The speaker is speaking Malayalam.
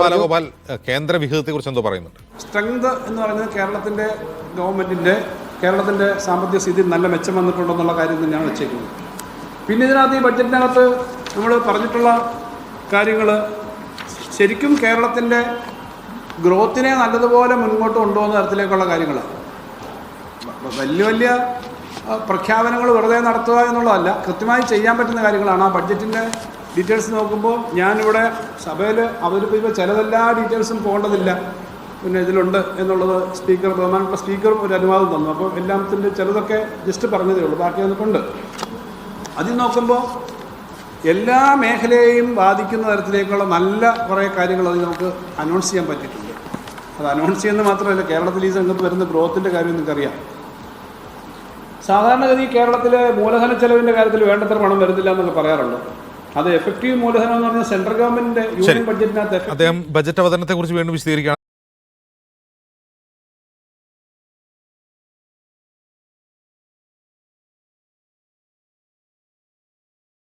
ബാലഗോപാൽ കേന്ദ്ര വിഹിതത്തെക്കുറിച്ച് എന്തോ പറയുന്നുണ്ട്. സ്ട്രെങ്ത് എന്ന് പറയുന്നത് കേരളത്തിൻ്റെ ഗവൺമെൻറ്റിൻ്റെ കേരളത്തിൻ്റെ സാമ്പത്തിക സ്ഥിതി നല്ല മെച്ചം വന്നിട്ടുണ്ടെന്നുള്ള കാര്യം തന്നെയാണ് വെച്ചേക്കുന്നത്. പിന്നെ ഇതിനകത്ത് ഈ ബഡ്ജറ്റിനകത്ത് നമ്മൾ പറഞ്ഞിട്ടുള്ള കാര്യങ്ങൾ ശരിക്കും കേരളത്തിൻ്റെ ഗ്രോത്തിനെ നല്ലതുപോലെ മുൻപോട്ട് കൊണ്ടുപോകുന്ന തരത്തിലേക്കുള്ള കാര്യങ്ങളാണ്. വലിയ വലിയ പ്രഖ്യാപനങ്ങൾ വെറുതെ നടത്തുക എന്നുള്ളതല്ല, കൃത്യമായി ചെയ്യാൻ പറ്റുന്ന കാര്യങ്ങളാണ്. ആ ബഡ്ജറ്റിൻ്റെ ഡീറ്റെയിൽസ് നോക്കുമ്പോൾ ഞാനിവിടെ സഭയിൽ അവതരിപ്പിക്കുമ്പോൾ ചിലതെല്ലാ ഡീറ്റെയിൽസും പോകേണ്ടതില്ല, പിന്നെ ഇതിലുണ്ട് എന്നുള്ളത് ബഹുമാനപ്പെട്ട സ്പീക്കറും ഒരു അനുവാദം തന്നു. അപ്പോൾ എല്ലാത്തിൻ്റെ ചിലതൊക്കെ ജസ്റ്റ് പറഞ്ഞതേ ഉള്ളൂ, ബാക്കി വന്നിട്ടുണ്ട്. അതിൽ നോക്കുമ്പോൾ എല്ലാ മേഖലയെയും ബാധിക്കുന്ന തരത്തിലേക്കുള്ള നല്ല കുറേ കാര്യങ്ങൾ അതിൽ നമുക്ക് അനൗൺസ് ചെയ്യാൻ പറ്റിയിട്ടുണ്ട്. അത് അനൗൺസ് ചെയ്യുന്നത് മാത്രമല്ല, കേരളത്തിൽ ഈ സംഘത്ത് വരുന്ന ഗ്രോത്തിൻ്റെ കാര്യം നിങ്ങൾക്കറിയാം. സാധാരണഗതി കേരളത്തിലെ മൂലധന ചെലവിൻ്റെ കാര്യത്തിൽ വേണ്ടത്ര പണം വരുന്നില്ല എന്നൊക്കെ പറയാറുണ്ട്. അത് എഫക്റ്റീവ് മൂലധനം എന്ന് പറഞ്ഞാൽ സെൻട്രൽ ഗവൺമെന്റിന്റെ യൂണിയൻ ബഡ്ജറ്റിനകത്ത് അദ്ദേഹം ബജറ്റ് അവതരണത്തെക്കുറിച്ച് വീണ്ടും വിശദീകരിക്കുകയാണ്.